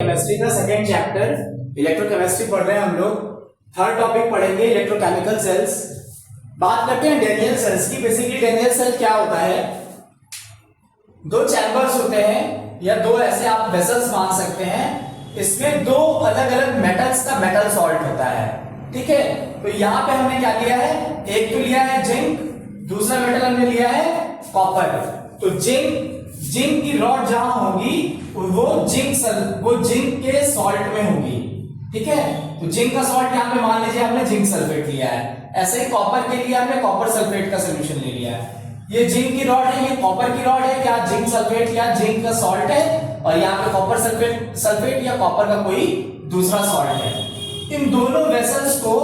Chemistry का second chapter electrochemistry पढ़ रहे हैं हम लोग। थर्ड टॉपिक पढ़ेंगे इलेक्ट्रोकेमिकल सेल्स। बात करते हैं डैनियल सेल्स की। बेसिकली डैनियल सेल क्या होता है, दो चैम्बर्स होते हैं या दो ऐसे आप वेसल्स मान सकते हैं। इसमें दो अलग अलग मेटल्स का मेटल सॉल्ट होता है, ठीक है। तो यहाँ पे हमने क्या लिया है, एक तो लिया है जिंक, दूसरा मेटल हमने लिया है कॉपर। तो जिंक की रॉड जहां होगी वो जिंक के सॉल्ट में होगी, ठीक है। तो जिंक का सॉल्ट यहाँ पे मान लीजिए हमने जिंक सल्फेट लिया है। ऐसे ही कॉपर के लिए हमने कॉपर सल्फेट का सोल्यूशन ले लिया है। ये जिंक की रॉड है, ये कॉपर की रॉड है, क्या जिंक सल्फेट या जिंक का सॉल्ट है, और यहाँ पे कॉपर सल्फेट या कॉपर का कोई दूसरा सॉल्ट है। इन दोनों वेसल्स को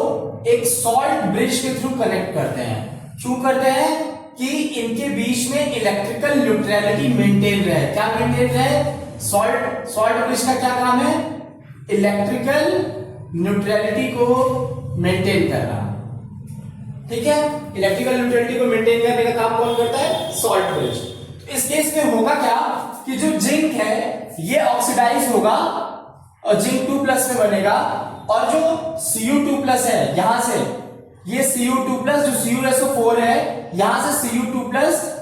एक सॉल्ट ब्रिज के थ्रू कनेक्ट करते हैं। क्यों करते हैं कि इनके बीच में इलेक्ट्रिकल न्यूट्रलिटी मेंटेन रहे। क्या मेंटेन रहे? सॉल्ट ब्रिज का क्या काम है? इलेक्ट्रिकल न्यूट्रलिटी को मेंटेन करना, ठीक है। इलेक्ट्रिकल न्यूट्रलिटी को मेंटेन करने का काम कौन करता है? Salt bridge. तो इस केस में होगा क्या कि जो जिंक है ये ऑक्सीडाइज होगा और जिंक 2+ में बनेगा, और जो Cu2+ है यहां से ये Cu2+ जो CuSO4 है यहां से Cu2+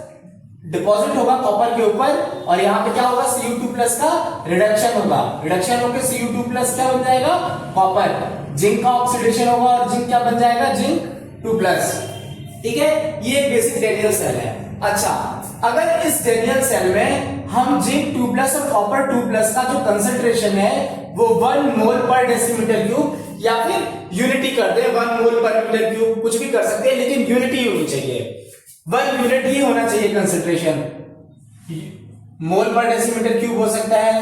डिपॉजिट होगा कॉपर के ऊपर, और यहां पे क्या होगा, Cu2+ का रिडक्शन होगा। रिडक्शन होकर Cu2+ क्या बन जाएगा? कॉपर। जिंक का ऑक्सीडेशन होगा और जिंक क्या बन जाएगा? जिंक 2+, ठीक है। ये एक बेसिक डैनियल सेल है। अच्छा, अगर इस डैनियल सेल में हम जिंक 2+ और कॉपर 2+ का जो कंसंट्रेशन है वो 1 मोल पर डेसीमीटर क्यूब या फिर यूनिटी कर दे, 1 मोल पर मीटर क्यूब, कुछ भी कर सकते हैं, लेकिन यूनिटी होनी चाहिए। 1 यूनिट ही होना चाहिए कंसंट्रेशन। मोल पर डेसीमीटर क्यूब हो सकता है,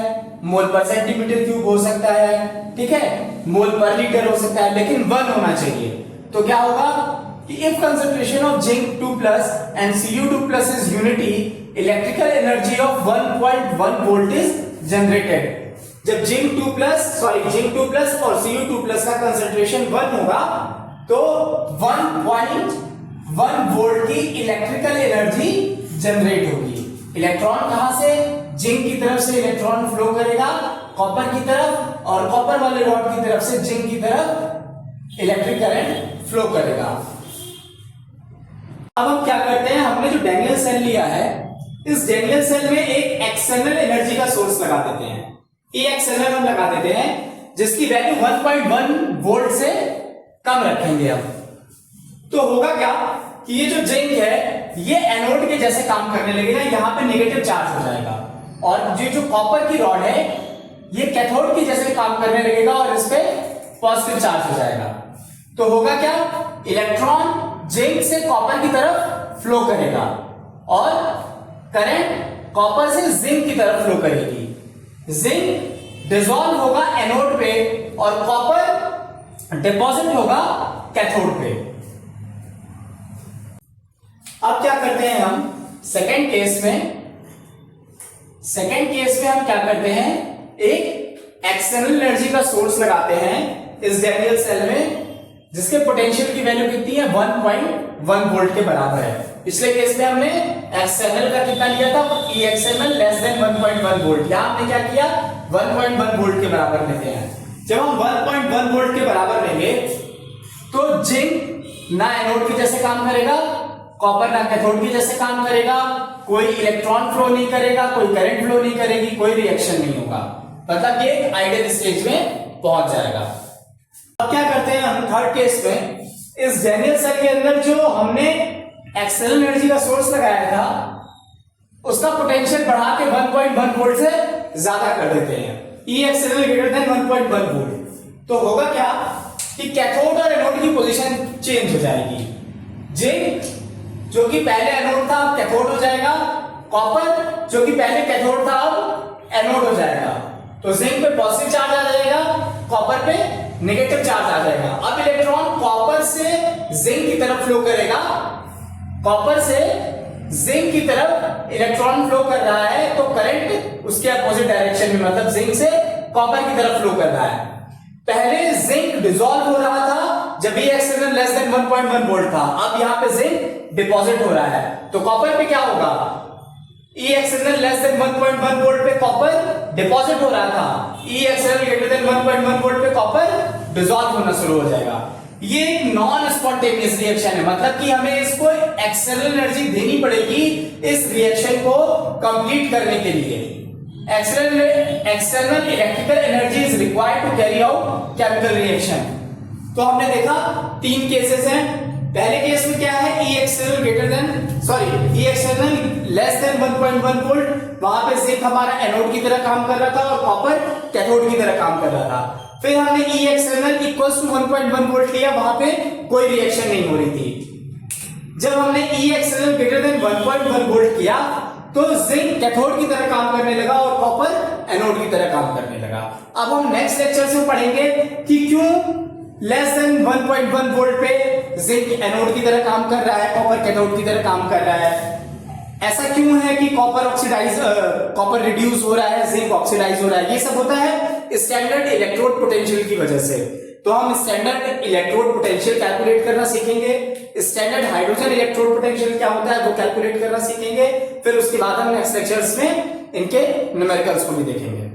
मोल पर सेंटीमीटर क्यूब हो सकता है, ठीक है, मोल पर लीटर हो सकता है, लेकिन 1 होना चाहिए। तो क्या होगा कि if concentration of zinc 2+ and Cu2+ is unity, electrical energy of 1.1 volt is generated. जब जिंक 2+ और Cu2+ का कंसंट्रेशन 1 होगा तो 1.1 वोल्ट की इलेक्ट्रिकल एनर्जी जनरेट होगी। इलेक्ट्रॉन कहां से? जिंक की तरफ से इलेक्ट्रॉन फ्लो करेगा कॉपर की तरफ, और कॉपर वाले रॉड की तरफ से जिंक की तरफ इलेक्ट्रिक करंट फ्लो करेगा। अब हम क्या करते हैं, हमने जो डैनियल सेल लिया है, इस डैनियल सेल में एक एक्सटर्नल एनर्जी का सोर्स लगा देते हैं। ये एक्सटर्नल हम लगा देते हैं जिसकी वैल्यू 1.1 वोल्ट से कम रखेंगे हम। तो होगा क्या कि ये जो जिंक है ये एनोड के जैसे काम करने लगेगा, यहां पे नेगेटिव चार्ज हो जाएगा, और ये जो कॉपर की रॉड है ये कैथोड की जैसे काम करने लगेगा और इस पे पॉजिटिव चार्ज हो जाएगा। तो होगा क्या, इलेक्ट्रॉन जिंक से कॉपर की तरफ फ्लो करेगा और करंट कॉपर से जिंक की तरफ फ्लो करेगी। जिंक डिसॉल्व होगा एनोड पे और कॉपर डिपॉजिट होगा कैथोड पे। अब क्या करते हैं हम सेकेंड केस में हम क्या करते हैं, एक एक्सटर्नल एनर्जी का सोर्स लगाते हैं इस डैनियल सेल में, जिसके पोटेंशियल की वैल्यू कितनी है? 1.1 वोल्ट के बराबर है। पिछले केस में हमने एक्सटर्नल का कितना लिया था? E external less than 1.1 volt. यहां हमने क्या किया? 1.1 वोल्ट के बराबर लेते हैं। जब हम 1.1 वोल्ट के बराबर लेंगे तो जिंक ना एनोड के जैसे काम करेगा, कॉपर ना कैथोड के जैसे काम करेगा, कोई इलेक्ट्रॉन फ्लो नहीं करेगा, कोई करंट फ्लो नहीं करेगी, कोई रिएक्शन नहीं होगा, मतलब ये एक आइडियल स्टेज में पहुंच जाएगा। अब क्या करते हैं हम थर्ड केस में, इस डैनियल सेल के अंदर जो हमने एक्सटर्नल एनर्जी का सोर्स लगाया था उसका पोटेंशियल बढ़ा के 1.1 वोल्ट से ज्यादा कर देते हैं। E external greater than 1.1 volt. तो होगा क्या कि कैथोड और एनोड की पोजीशन चेंज हो जाएगी। जिंक जो कि पहले एनोड था अब कैथोड हो जाएगा, कॉपर जो कि पहले कैथोड था अब एनोड हो जाएगा। तो जिंक पे पॉजिटिव चार्ज आ जाएगा, कॉपर पे नेगेटिव चार्ज आ जाएगा। अब इलेक्ट्रॉन कॉपर से जिंक की तरफ फ्लो करेगा, कॉपर से जिंक की तरफ इलेक्ट्रॉन फ्लो कर रहा है, तो करंट उसके अपोजिट डायरेक्शन में, मतलब जिंक से कॉपर की तरफ फ्लो कर रहा है। पहले जिंक डिसॉल्व हो रहा था जब ये एक्सटर्नल लेस देन 1.1 वोल्ट था, अब यहां पे जिंक डिपॉजिट हो रहा है, तो कॉपर पे क्या होगा? E external less than 1.1 volt पे कॉपर डिपॉजिट हो रहा था, E XL greater than 1.1 volt पे कॉपर डिसॉल्व होना शुरू हो जाएगा। ये एक नॉन स्पॉन्टेनियस रिएक्शन है, मतलब कि हमें इसको एक्सटर्नल एनर्जी देनी पड़ेगी इस रिएक्शन को कंप्लीट करने के लिए। External electrical energy is required to carry out chemical reaction. तो हमने देखा 3 केसेस हैं। पहले केस में क्या है, E external less than 1.1 volt, वहां पे जिंक हमारा एनोड की तरह काम कर रहा था और कॉपर कैथोड की तरह काम कर रहा था। फिर हमने E external equals to 1.1 volt लिया, वहां पे कोई रिएक्शन नहीं हो रही थी। जब हमने E external greater than 1.1 volt किया तो जिंक कैथोड की तरह काम करने लगा और कॉपर एनोड की तरह काम करने लगा। अब हम नेक्स्ट लेक्चर से पढ़ेंगे कि क्यों लेस देन 1.1 वोल्ट पे जिंक एनोड की तरह काम कर रहा है, कॉपर कैथोड की तरह काम कर रहा है। ऐसा क्यों है कि कॉपर रिड्यूस हो रहा है, जिंक ऑक्सीडाइज हो रहा है। ये सब होता है स्टैंडर्ड इलेक्ट्रोड पोटेंशियल की वजह से। तो हम स्टैंडर्ड इलेक्ट्रोड पोटेंशियल कैलकुलेट करना सीखेंगे, स्टैंडर्ड हाइड्रोजन इलेक्ट्रोड पोटेंशियल क्या होता है वो कैलकुलेट करना सीखेंगे। फिर उसके बाद हम नेक्स्ट लेक्चर्स में इनके न्यूमेरिकल्स को भी देखेंगे।